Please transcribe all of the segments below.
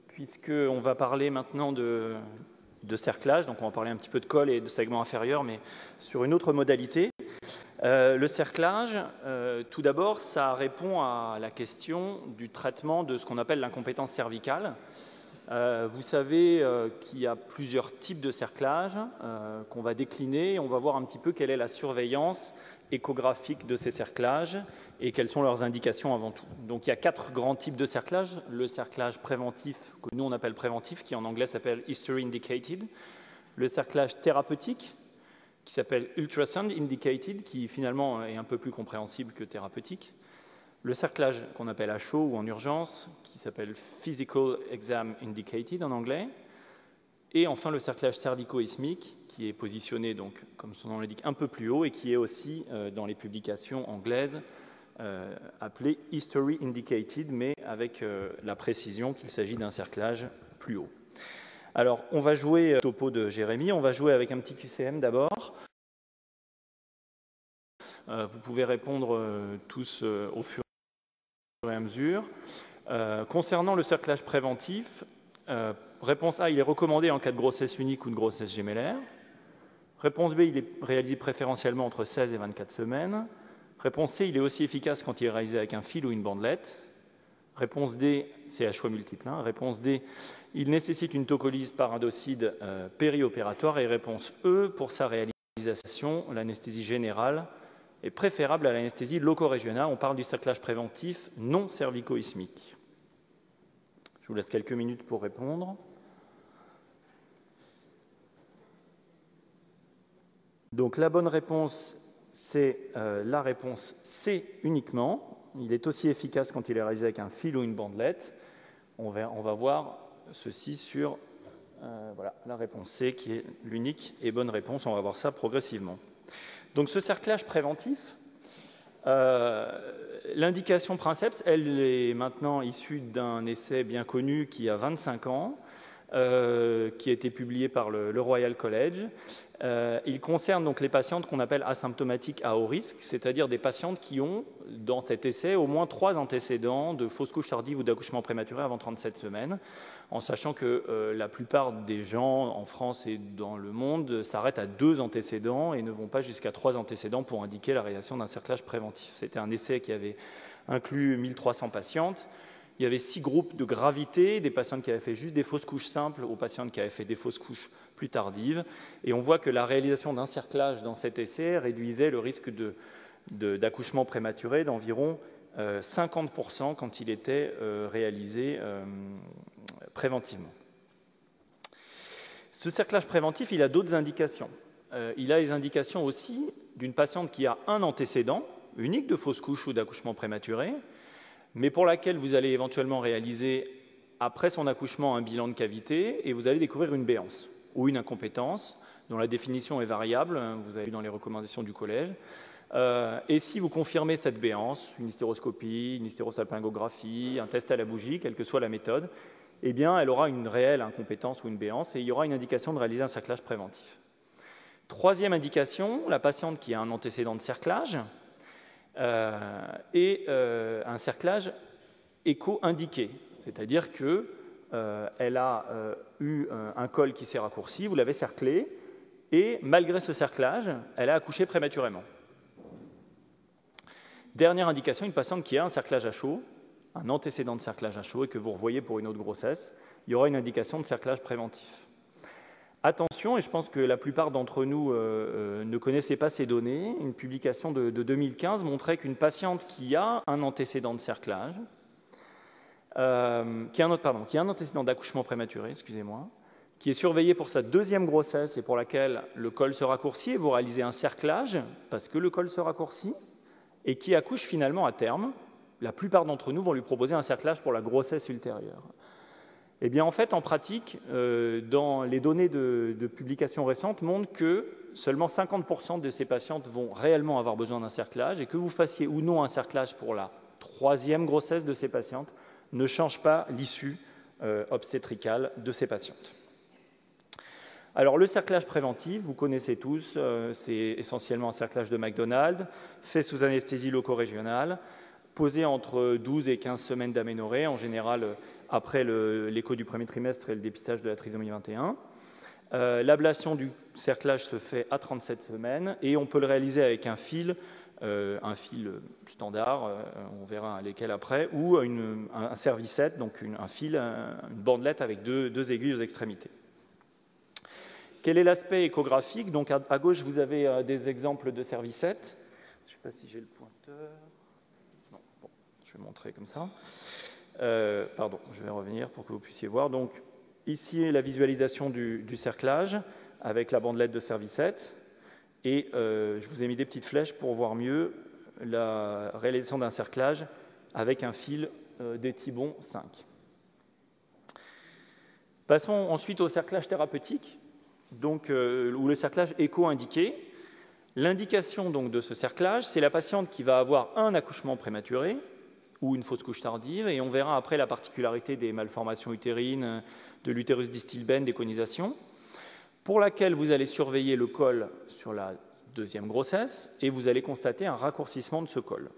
puisqu'on va parler maintenant de cerclage, donc on va parler un petit peu de col et de segment inférieur, mais sur une autre modalité. Le cerclage, tout d'abord, ça répond à la question du traitement de ce qu'on appelle l'incompétence cervicale. Vous savez qu'il y a plusieurs types de cerclage qu'on va décliner et on va voir un petit peu quelle est la surveillance échographique de ces cerclages et quelles sont leurs indications avant tout. Donc il y a 4 grands types de cerclage. Le cerclage préventif, que nous on appelle préventif, qui en anglais s'appelle History Indicated. Le cerclage thérapeutique, qui s'appelle Ultrasound Indicated, qui finalement est un peu plus compréhensible que thérapeutique. Le cerclage qu'on appelle à chaud ou en urgence, qui s'appelle Physical Exam Indicated en anglais. Et enfin le cerclage cervico-isthmique, qui est positionné, donc, comme son nom l'indique, un peu plus haut et qui est aussi dans les publications anglaises appelé History Indicated, mais avec la précision qu'il s'agit d'un cerclage plus haut. Alors, on va jouer topo de Jérémy, on va jouer avec un petit QCM d'abord. Vous pouvez répondre tous au fur et à mesure. Concernant le cerclage préventif, réponse A, il est recommandé en cas de grossesse unique ou de grossesse gémellaire. Réponse B, il est réalisé préférentiellement entre 16 et 24 semaines. Réponse C, il est aussi efficace quand il est réalisé avec un fil ou une bandelette. Réponse D, c'est à choix multiple. Réponse D, il nécessite une tocolyse par indocide périopératoire. Et réponse E, pour sa réalisation, l'anesthésie générale est préférable à l'anesthésie loco-régionale. On parle du cerclage préventif non cervico-isthmique. Je vous laisse quelques minutes pour répondre. Donc la bonne réponse, c'est la réponse C uniquement. Il est aussi efficace quand il est réalisé avec un fil ou une bandelette. On va voir ceci sur voilà, la réponse C qui est l'unique et bonne réponse. On va voir ça progressivement. Donc ce cerclage préventif, l'indication princeps, elle est maintenant issue d'un essai bien connu qui a 25 ans, qui a été publié par le Royal College. Il concerne donc les patientes qu'on appelle asymptomatiques à haut risque, c'est-à-dire des patientes qui ont, dans cet essai, au moins 3 antécédents de fausse couche tardive ou d'accouchement prématuré avant 37 semaines, en sachant que la plupart des gens en France et dans le monde s'arrêtent à 2 antécédents et ne vont pas jusqu'à 3 antécédents pour indiquer la réalisation d'un cerclage préventif. C'était un essai qui avait inclus 1300 patientes. Il y avait 6 groupes de gravité, des patientes qui avaient fait juste des fausses couches simples aux patientes qui avaient fait des fausses couches plus tardives. Et on voit que la réalisation d'un cerclage dans cet essai réduisait le risque d'accouchement prématuré d'environ 50% quand il était réalisé préventivement. Ce cerclage préventif, il a d'autres indications. Il a les indications aussi d'une patiente qui a un antécédent unique de fausse couche ou d'accouchement prématuré, mais pour laquelle vous allez éventuellement réaliser, après son accouchement, un bilan de cavité et vous allez découvrir une béance ou une incompétence dont la définition est variable, vous avez vu dans les recommandations du collège. Et si vous confirmez cette béance, une hystéroscopie, une hystérosalpingographie, un test à la bougie, quelle que soit la méthode, eh bien, elle aura une réelle incompétence ou une béance et il y aura une indication de réaliser un cerclage préventif. Troisième indication, la patiente qui a un antécédent de cerclage, et un cerclage écho-indiqué, c'est-à-dire qu'elle a eu un col qui s'est raccourci, vous l'avez cerclé, et malgré ce cerclage, elle a accouché prématurément. Dernière indication, une patiente qui a un cerclage à chaud, un antécédent de cerclage à chaud, et que vous revoyez pour une autre grossesse, il y aura une indication de cerclage préventif. Attention, et je pense que la plupart d'entre nous ne connaissaient pas ces données, une publication de 2015 montrait qu'une patiente qui a un antécédent de cerclage, qui a un antécédent d'accouchement prématuré, excusez-moi, qui est surveillée pour sa 2e grossesse et pour laquelle le col se raccourcit, et vous réalisez un cerclage parce que le col se raccourcit, et qui accouche finalement à terme, la plupart d'entre nous vont lui proposer un cerclage pour la grossesse ultérieure. Eh bien, en fait, en pratique, dans les données de publications récentes montrent que seulement 50% de ces patientes vont réellement avoir besoin d'un cerclage et que vous fassiez ou non un cerclage pour la 3e grossesse de ces patientes ne change pas l'issue obstétricale de ces patientes. Alors, le cerclage préventif, vous connaissez tous, c'est essentiellement un cerclage de McDonald, fait sous anesthésie loco-régionale, posée entre 12 et 15 semaines d'aménorrhée, en général après l'écho du premier trimestre et le dépistage de la trisomie 21. L'ablation du cerclage se fait à 37 semaines et on peut le réaliser avec un fil standard, on verra lesquels après, ou un servicette, donc un fil, une bandelette avec deux aiguilles aux extrémités. Quel est l'aspect échographique? Donc à gauche, vous avez des exemples de servicettes. Je ne sais pas si j'ai le pointeur. Non, bon, je vais montrer comme ça. Pardon, je vais revenir pour que vous puissiez voir. Donc ici est la visualisation du cerclage avec la bandelette de servicette. Et je vous ai mis des petites flèches pour voir mieux la réalisation d'un cerclage avec un fil d'Étibon 5. Passons ensuite au cerclage thérapeutique, donc, ou le cerclage écho-indiqué. L'indication donc, de ce cerclage, c'est la patiente qui va avoir un accouchement prématuré ou une fausse couche tardive, et on verra après la particularité des malformations utérines, de l'utérus distilbène, des conisations, pour laquelle vous allez surveiller le col sur la deuxième grossesse, et vous allez constater un raccourcissement de ce col.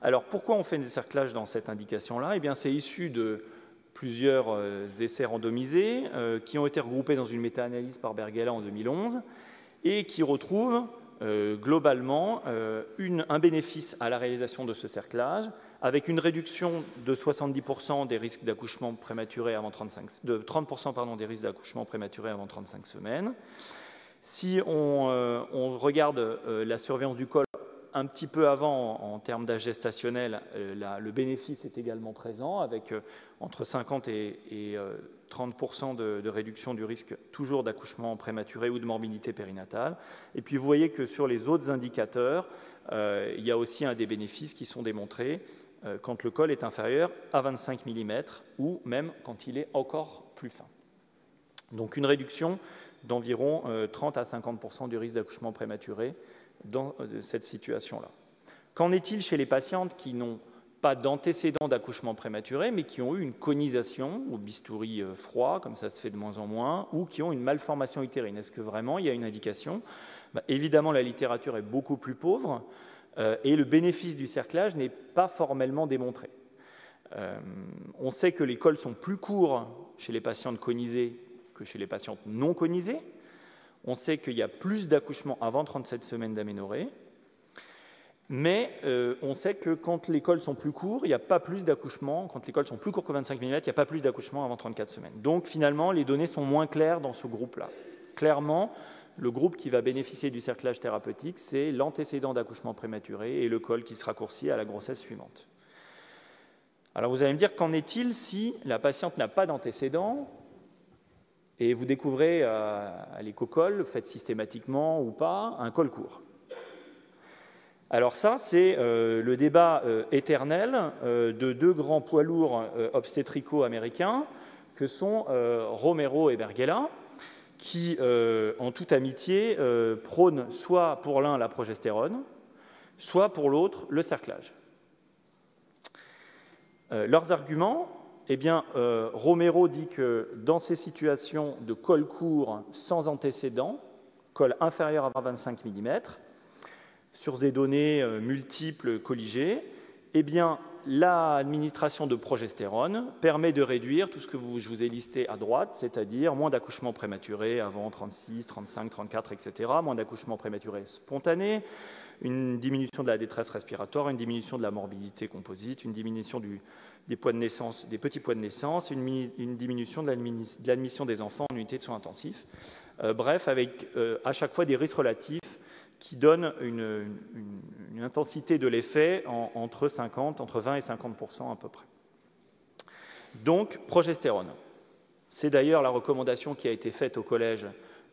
Alors, pourquoi on fait des cerclages dans cette indication-là? Eh bien, c'est issu de plusieurs essais randomisés qui ont été regroupés dans une méta-analyse par Berghella en 2011 et qui retrouvent globalement un bénéfice à la réalisation de ce cerclage avec une réduction de 70% des risques d'accouchement prématuré avant 30% des risques d'accouchement prématuré avant 35 semaines. Si on regarde la surveillance du col un petit peu avant, en termes d'âge gestationnel, le bénéfice est également présent, avec entre 50 et 30% de réduction du risque toujours d'accouchement prématuré ou de morbidité périnatale. Et puis vous voyez que sur les autres indicateurs, il y a aussi des bénéfices qui sont démontrés quand le col est inférieur à 25 mm ou même quand il est encore plus fin. Donc une réduction d'environ 30 à 50% du risque d'accouchement prématuré dans cette situation-là. Qu'en est-il chez les patientes qui n'ont pas d'antécédents d'accouchement prématuré, mais qui ont eu une conisation ou bistouri froid, comme ça se fait de moins en moins, ou qui ont une malformation utérine? Est-ce que vraiment il y a une indication? Évidemment, la littérature est beaucoup plus pauvre et le bénéfice du cerclage n'est pas formellement démontré. On sait que les cols sont plus courts chez les patientes conisées que chez les patientes non conisées. On sait qu'il y a plus d'accouchements avant 37 semaines d'aménorrhée, mais on sait que quand les cols sont plus courts, il n'y a pas plus d'accouchements. Quand les cols sont plus courts que 25 mm, il n'y a pas plus d'accouchements avant 34 semaines. Donc finalement, les données sont moins claires dans ce groupe-là. Clairement, le groupe qui va bénéficier du cerclage thérapeutique, c'est l'antécédent d'accouchement prématuré et le col qui se raccourcit à la grossesse suivante. Alors vous allez me dire, qu'en est-il si la patiente n'a pas d'antécédent et vous découvrez à l'écho-col, faites systématiquement ou pas, un col court? Alors ça, c'est le débat éternel de deux grands poids lourds obstétricaux américains que sont Romero et Berghella, qui, en toute amitié, prônent soit pour l'un la progestérone, soit pour l'autre le cerclage. Leurs arguments, eh bien, Romero dit que dans ces situations de col court sans antécédent, col inférieur à 25 mm, sur des données multiples colligées, eh bien, l'administration de progestérone permet de réduire tout ce que je vous ai listé à droite, c'est-à-dire moins d'accouchements prématurés avant 36, 35, 34, etc., moins d'accouchements prématurés spontanés, une diminution de la détresse respiratoire, une diminution de la morbidité composite, une diminution des poids de naissance, des petits poids de naissance, une diminution de l'admission des enfants en unité de soins intensifs. Bref, avec à chaque fois des risques relatifs qui donnent une intensité de l'effet entre 20 et 50% à peu près. Donc, progestérone. C'est d'ailleurs la recommandation qui a été faite au collège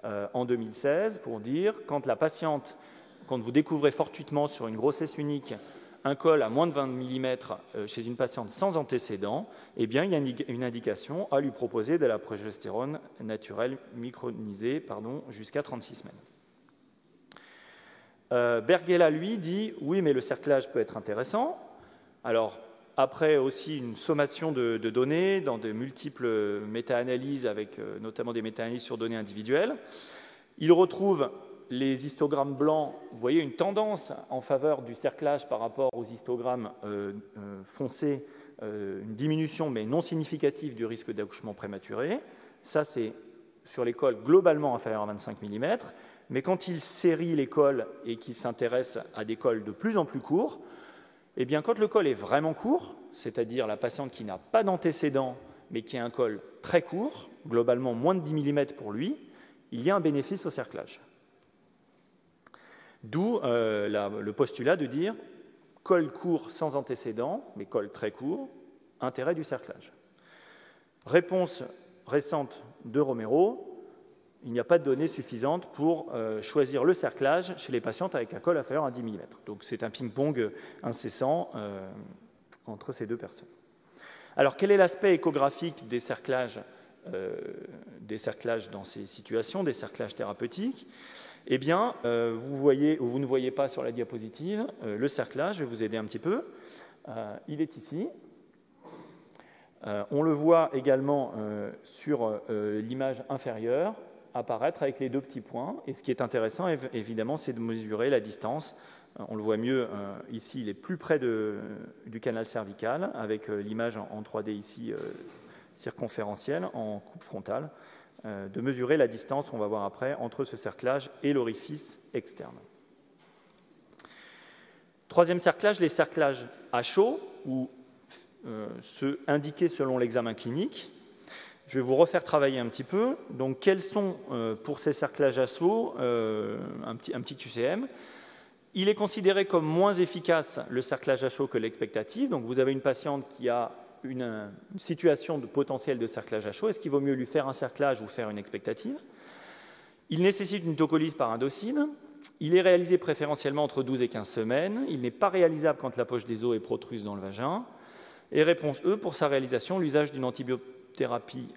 en 2016 pour dire quand vous découvrez fortuitement sur une grossesse unique un col à moins de 20 mm chez une patiente sans antécédent, eh bien, il y a une indication à lui proposer de la progestérone naturelle micronisée jusqu'à 36 semaines. Berghella, lui, dit « oui, mais le cerclage peut être intéressant ». Alors, après aussi une sommation de données dans de multiples méta-analyses, avec notamment des méta-analyses sur données individuelles, il retrouve les histogrammes blancs, vous voyez une tendance en faveur du cerclage par rapport aux histogrammes foncés, une diminution mais non significative du risque d'accouchement prématuré. Ça, c'est sur les cols globalement inférieurs à 25 mm. Mais quand il série les cols et qu'il s'intéresse à des cols de plus en plus courts, eh bien, quand le col est vraiment court, c'est-à-dire la patiente qui n'a pas d'antécédent mais qui a un col très court, globalement moins de 10 mm pour lui, il y a un bénéfice au cerclage. D'où le postulat de dire col court sans antécédent, mais col très court, intérêt du cerclage. Réponse récente de Romero, il n'y a pas de données suffisantes pour choisir le cerclage chez les patientes avec un col inférieur à 10 mm. Donc c'est un ping-pong incessant entre ces deux personnes. Alors quel est l'aspect échographique des cerclages dans ces situations, des cerclages thérapeutiques? Eh bien, vous ne voyez pas sur la diapositive le cerclage, je vais vous aider un petit peu. Il est ici. On le voit également sur l'image inférieure apparaître avec les deux petits points. Et ce qui est intéressant, évidemment, c'est de mesurer la distance. On le voit mieux ici, il est plus près du canal cervical, avec l'image en 3D ici circonférentielle, en coupe frontale, de mesurer la distance, on va voir après, entre ce cerclage et l'orifice externe. Troisième cerclage, les cerclages à chaud, ou ceux indiqués selon l'examen clinique. Je vais vous refaire travailler un petit peu. Donc, quels sont, pour ces cerclages à chaud, un petit QCM. Il est considéré comme moins efficace le cerclage à chaud que l'expectative. Donc, vous avez une patiente qui a une situation de potentiel de cerclage à chaud. Est-ce qu'il vaut mieux lui faire un cerclage ou faire une expectative? Il nécessite une tocolyse par indocine. Il est réalisé préférentiellement entre 12 et 15 semaines. Il n'est pas réalisable quand la poche des os est protruse dans le vagin. Et réponse E, pour sa réalisation, l'usage d'une antibiothérapie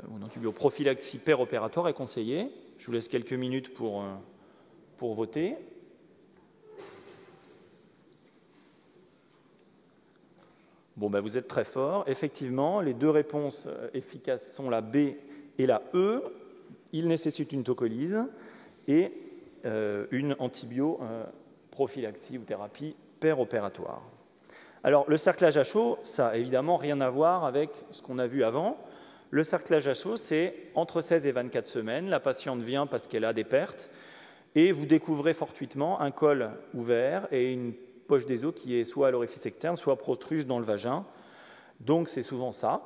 ou une antibioprophylaxie péropératoire est conseillé. Je vous laisse quelques minutes pour voter. Bon, ben vous êtes très fort. Effectivement, les deux réponses efficaces sont la B et la E. Il nécessite une tocolyse et une antibioprophylaxie ou thérapie péropératoire. Alors, le cerclage à chaud, ça n'a évidemment rien à voir avec ce qu'on a vu avant. Le cerclage à chaud, c'est entre 16 et 24 semaines. La patiente vient parce qu'elle a des pertes et vous découvrez fortuitement un col ouvert et une poche des os qui est soit à l'orifice externe, soit protruse dans le vagin. Donc, c'est souvent ça.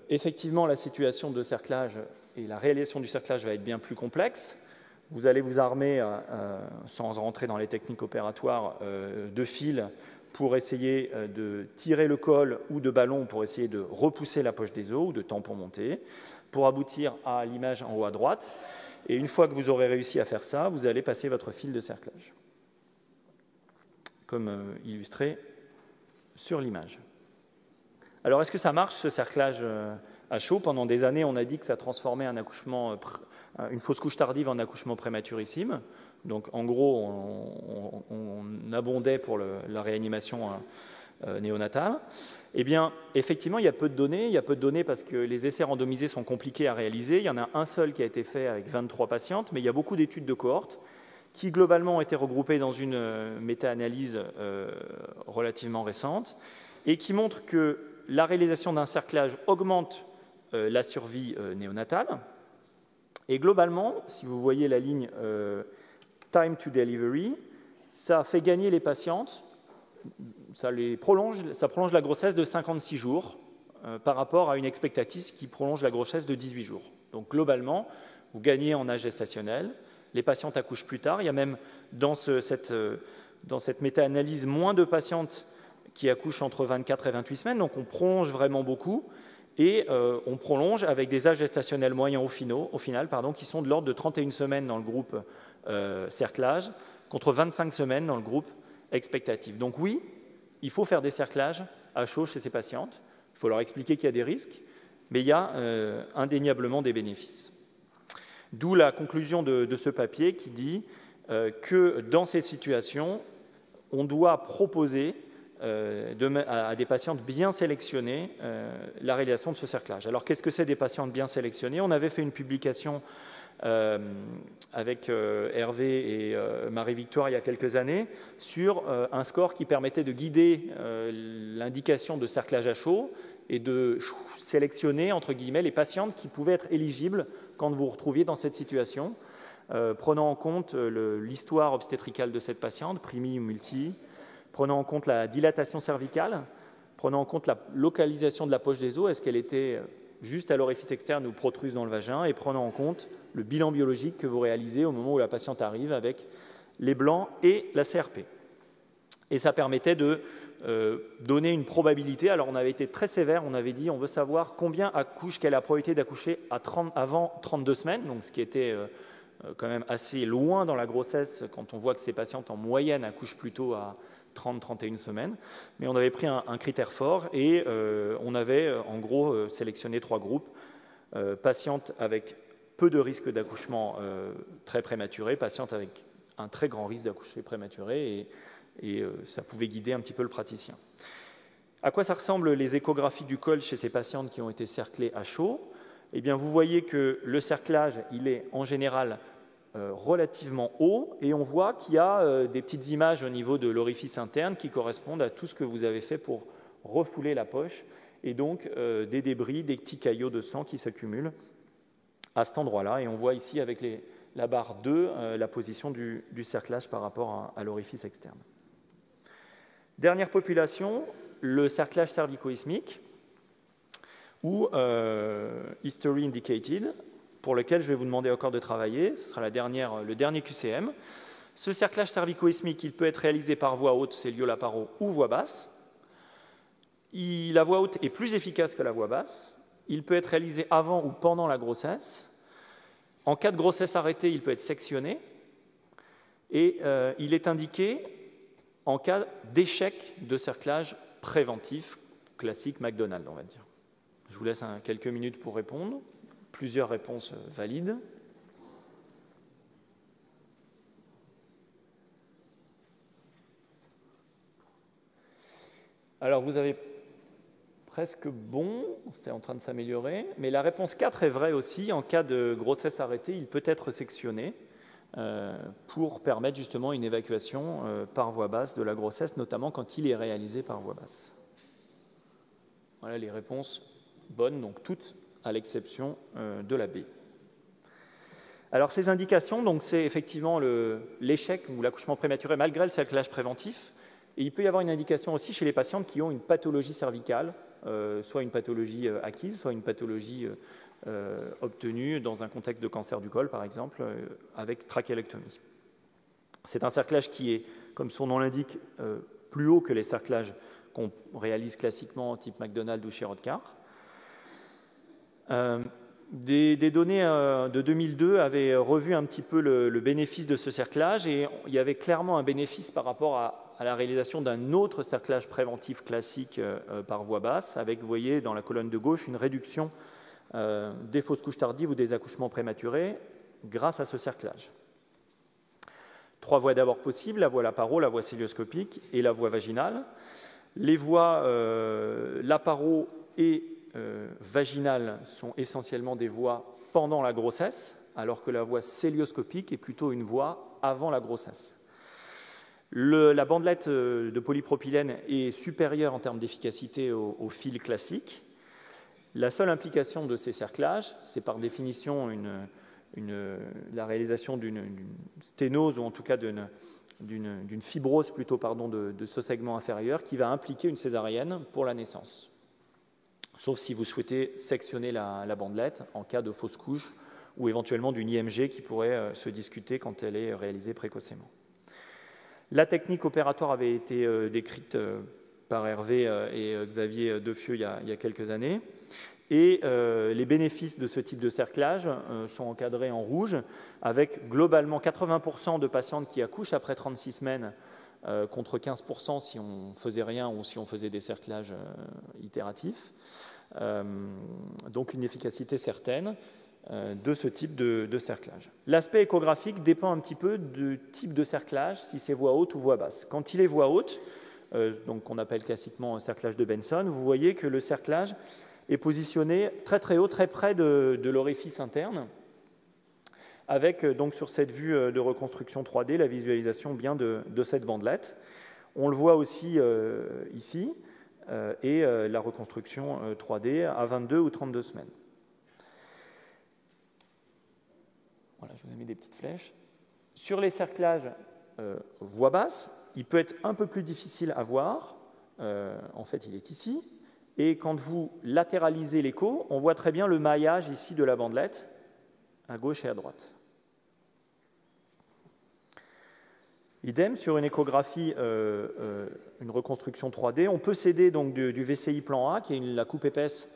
Effectivement, la situation de cerclage et la réalisation du cerclage va être bien plus complexe. Vous allez vous armer, sans rentrer dans les techniques opératoires, de fils pour essayer de tirer le col ou de ballons pour essayer de repousser la poche des os ou de tampons montés pour aboutir à l'image en haut à droite. Et une fois que vous aurez réussi à faire ça, vous allez passer votre fil de cerclage, comme illustré sur l'image. Alors, est-ce que ça marche, ce cerclage à chaud? Pendant des années, on a dit que ça transformait un accouchement, une fausse couche tardive en accouchement prématurissime. Donc, en gros, on abondait pour la réanimation néonatale. Eh bien, effectivement, il y a peu de données. Il y a peu de données parce que les essais randomisés sont compliqués à réaliser. Il y en a un seul qui a été fait avec 23 patientes, mais il y a beaucoup d'études de cohortes qui, globalement, ont été regroupées dans une méta-analyse relativement récente et qui montrent que la réalisation d'un cerclage augmente la survie néonatale. Et globalement, si vous voyez la ligne time to delivery, ça fait gagner les patientes, ça prolonge la grossesse de 56 jours par rapport à une expectative qui prolonge la grossesse de 18 jours. Donc globalement, vous gagnez en âge gestationnel, les patientes accouchent plus tard. Il y a même dans cette méta-analyse moins de patientes qui accouchent entre 24 et 28 semaines, donc on prolonge vraiment beaucoup. Et on prolonge avec des âges gestationnels moyens au final, qui sont de l'ordre de 31 semaines dans le groupe cerclage, contre 25 semaines dans le groupe expectatif. Donc oui, il faut faire des cerclages à chaud chez ces patientes. Il faut leur expliquer qu'il y a des risques, mais il y a indéniablement des bénéfices. D'où la conclusion de ce papier qui dit que dans ces situations, on doit proposer à des patientes bien sélectionnées la réalisation de ce cerclage. Alors, qu'est-ce que c'est des patientes bien sélectionnées? On avait fait une publication avec Hervé et Marie-Victoire il y a quelques années, sur un score qui permettait de guider l'indication de cerclage à chaud et de sélectionner, entre guillemets, les patientes qui pouvaient être éligibles quand vous vous retrouviez dans cette situation, prenant en compte l'histoire obstétricale de cette patiente, primi ou multi, prenant en compte la dilatation cervicale, prenant en compte la localisation de la poche des os, est-ce qu'elle était juste à l'orifice externe ou protruse dans le vagin, et prenant en compte le bilan biologique que vous réalisez au moment où la patiente arrive avec les blancs et la CRP. Et ça permettait de donner une probabilité. Alors on avait été très sévère, on avait dit on veut savoir combien accouche, quelle est la probabilité d'accoucher avant 32 semaines, donc ce qui était quand même assez loin dans la grossesse quand on voit que ces patientes en moyenne accouchent plutôt à 30-31 semaines, mais on avait pris un critère fort et on avait en gros sélectionné 3 groupes, patientes avec peu de risque d'accouchement très prématuré, patientes avec un très grand risque d'accoucher prématuré, et ça pouvait guider un petit peu le praticien. À quoi ça ressemblent les échographies du col chez ces patientes qui ont été cerclées à chaud? Eh bien, vous voyez que le cerclage, il est en général relativement haut, et on voit qu'il y a des petites images au niveau de l'orifice interne qui correspondent à tout ce que vous avez fait pour refouler la poche, et donc des débris, des petits caillots de sang qui s'accumulent à cet endroit-là, et on voit ici avec la barre 2 la position du cerclage par rapport à l'orifice externe. Dernière population, le cerclage cervico-isthmique, ou History Indicated, pour lequel je vais vous demander encore de travailler. Ce sera le dernier QCM. Ce cerclage cervico-isthmique, il peut être réalisé par voie haute, cellio laparo, ou voie basse. La voie haute est plus efficace que la voie basse. Il peut être réalisé avant ou pendant la grossesse. En cas de grossesse arrêtée, il peut être sectionné. Et il est indiqué en cas d'échec de cerclage préventif, classique McDonald's, on va dire. Je vous laisse quelques minutes pour répondre. Plusieurs réponses valides. Alors, vous avez presque bon, c'est en train de s'améliorer, mais la réponse 4 est vraie aussi. En cas de grossesse arrêtée, il peut être sectionné pour permettre justement une évacuation par voie basse de la grossesse, notamment quand il est réalisé par voie basse. Voilà les réponses bonnes, donc toutes à l'exception de la B. Alors ces indications, donc c'est effectivement l'échec ou l'accouchement prématuré malgré le cerclage préventif. Et il peut y avoir une indication aussi chez les patientes qui ont une pathologie cervicale, soit une pathologie acquise, soit une pathologie obtenue dans un contexte de cancer du col, par exemple, avec trachélectomie. C'est un cerclage qui est, comme son nom l'indique, plus haut que les cerclages qu'on réalise classiquement type McDonald's ou chez Rodcar. Des données de 2002 avaient revu un petit peu le bénéfice de ce cerclage, et il y avait clairement un bénéfice par rapport à la réalisation d'un autre cerclage préventif classique par voie basse, avec, vous voyez, dans la colonne de gauche, une réduction des fausses couches tardives ou des accouchements prématurés grâce à ce cerclage. 3 voies d'abord possibles, la voie laparo, la voie célioscopique et la voie vaginale. Les voies laparo et vaginales sont essentiellement des voies pendant la grossesse, alors que la voie célioscopique est plutôt une voie avant la grossesse. La bandelette de polypropylène est supérieure en termes d'efficacité au fil classique. La seule implication de ces cerclages, c'est par définition la réalisation d'une sténose, ou en tout cas d'une fibrose plutôt, de ce segment inférieur, qui va impliquer une césarienne pour la naissance. Sauf si vous souhaitez sectionner la bandelette en cas de fausse couche, ou éventuellement d'une IMG qui pourrait se discuter quand elle est réalisée précocement. La technique opératoire avait été décrite par Hervé et Xavier Defieux il y a quelques années. Et les bénéfices de ce type de cerclage sont encadrés en rouge, avec globalement 80% de patientes qui accouchent après 36 semaines, contre 15% si on ne faisait rien ou si on faisait des cerclages itératifs. Donc une efficacité certaine de ce type de cerclage. L'aspect échographique dépend un petit peu du type de cerclage, si c'est voie haute ou voie basse. Quand il est voie haute, donc qu'on appelle classiquement un cerclage de Benson, vous voyez que le cerclage est positionné très très haut, très près de l'orifice interne. avec donc sur cette vue de reconstruction 3D, la visualisation bien de cette bandelette. On le voit aussi ici, et la reconstruction 3D à 22 ou 32 semaines. Voilà, je vous ai mis des petites flèches. Sur les cerclages voix basse, il peut être un peu plus difficile à voir. En fait, il est ici. Et quand vous latéralisez l'écho, on voit très bien le maillage ici de la bandelette, à gauche et à droite. Idem, sur une échographie, une reconstruction 3D, on peut s'aider donc du VCI plan A, qui est la coupe épaisse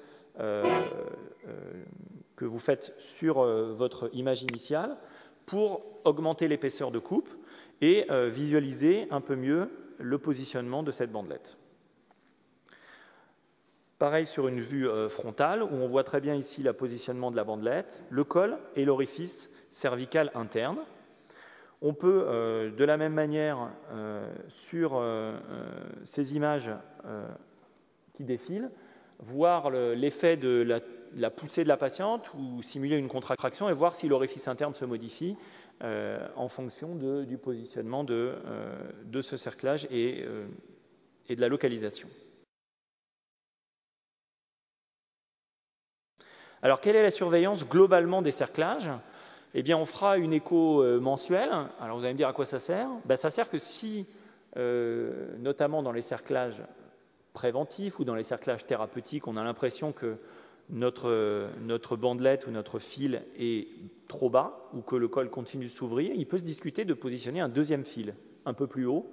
que vous faites sur votre image initiale, pour augmenter l'épaisseur de coupe et visualiser un peu mieux le positionnement de cette bandelette. Pareil sur une vue frontale, où on voit très bien ici le positionnement de la bandelette, le col et l'orifice cervical interne. On peut, de la même manière, sur ces images qui défilent, voir l'effet de la poussée de la patiente ou simuler une contraction et voir si l'orifice interne se modifie en fonction du positionnement de ce cerclage et de la localisation. Alors, quelle est la surveillance globalement des cerclages? Eh bien, on fera une écho mensuelle. Alors, vous allez me dire à quoi ça sert? Ça sert que si, notamment dans les cerclages préventifs ou dans les cerclages thérapeutiques, on a l'impression que notre bandelette ou notre fil est trop bas ou que le col continue de s'ouvrir, il peut se discuter de positionner un deuxième fil un peu plus haut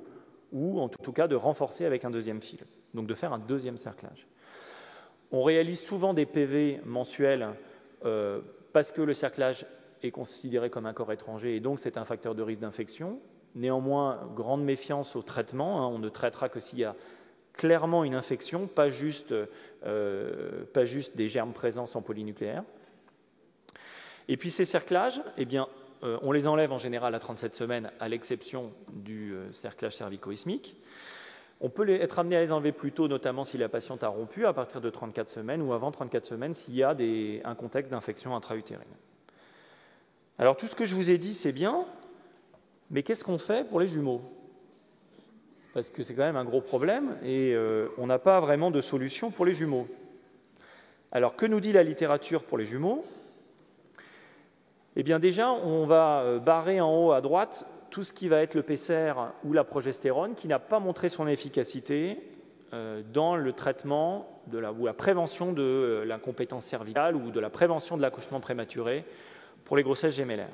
ou en tout cas de renforcer avec un deuxième fil, donc de faire un deuxième cerclage. On réalise souvent des PV mensuels parce que le cerclage est considéré comme un corps étranger et donc c'est un facteur de risque d'infection. Néanmoins, grande méfiance au traitement, on ne traitera que s'il y a clairement une infection, pas juste des germes présents sans polynucléaire. Et puis ces cerclages, eh bien, on les enlève en général à 37 semaines, à l'exception du cerclage cervico-isthmique. On peut être amené à les enlever plus tôt, notamment si la patiente a rompu, à partir de 34 semaines ou avant 34 semaines, s'il y a un contexte d'infection intra-utérine. Alors tout ce que je vous ai dit, c'est bien, mais qu'est-ce qu'on fait pour les jumeaux? Parce que c'est quand même un gros problème et on n'a pas vraiment de solution pour les jumeaux. Alors que nous dit la littérature pour les jumeaux? Eh bien déjà, on va barrer en haut à droite tout ce qui va être le PCR ou la progestérone qui n'a pas montré son efficacité dans le traitement ou la prévention de l'incompétence cervicale ou de la prévention de l'accouchement prématuré pour les grossesses gémellaires.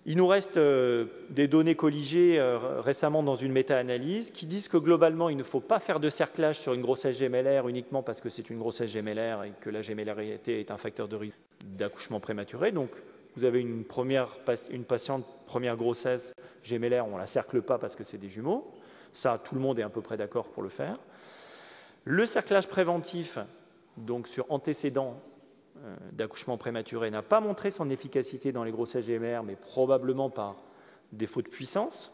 Il nous reste des données colligées récemment dans une méta-analyse qui disent que globalement, il ne faut pas faire de cerclage sur une grossesse gémellaire uniquement parce que c'est une grossesse gémellaire et que la gémellarité est un facteur de risque d'accouchement prématuré. Donc, vous avez une patiente première grossesse gémellaire, on ne la cercle pas parce que c'est des jumeaux. Ça, tout le monde est à peu près d'accord pour le faire. Le cerclage préventif, donc sur antécédents d'accouchement prématuré, n'a pas montré son efficacité dans les grossesses gémellaires, mais probablement par défaut de puissance.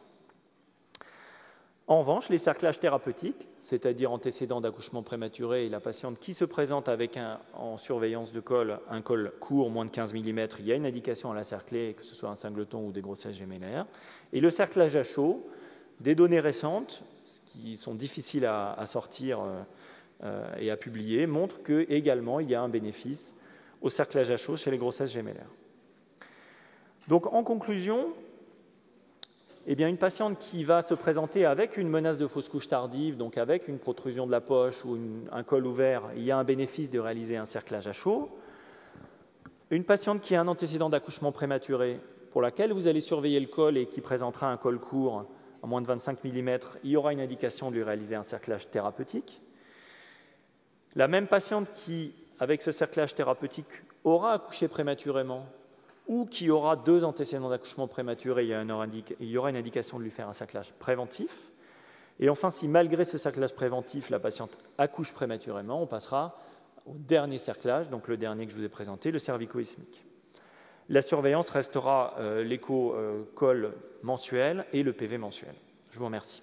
En revanche, les cerclages thérapeutiques, c'est-à-dire antécédents d'accouchement prématuré et la patiente qui se présente avec en surveillance de col, un col court, moins de 15 mm, il y a une indication à la cercler, que ce soit un singleton ou des grossesses gémellaires. Et le cerclage à chaud, des données récentes, qui sont difficiles à sortir et à publier, montrent qu'également il y a un bénéfice au cerclage à chaud chez les grossesses gémellaires. Donc en conclusion, eh bien, une patiente qui va se présenter avec une menace de fausse couche tardive, donc avec une protrusion de la poche ou un col ouvert, il y a un bénéfice de réaliser un cerclage à chaud. Une patiente qui a un antécédent d'accouchement prématuré, pour laquelle vous allez surveiller le col et qui présentera un col court à moins de 25 mm, il y aura une indication de lui réaliser un cerclage thérapeutique. La même patiente qui, avec ce cerclage thérapeutique, aura accouché prématurément, ou qui aura 2 antécédents d'accouchement prématuré, il y aura une indication de lui faire un cerclage préventif. Et enfin, si malgré ce cerclage préventif, la patiente accouche prématurément, on passera au dernier cerclage, donc le dernier que je vous ai présenté, le cervico-isthmique. La surveillance restera l'écho col mensuel et le PV mensuel. Je vous remercie.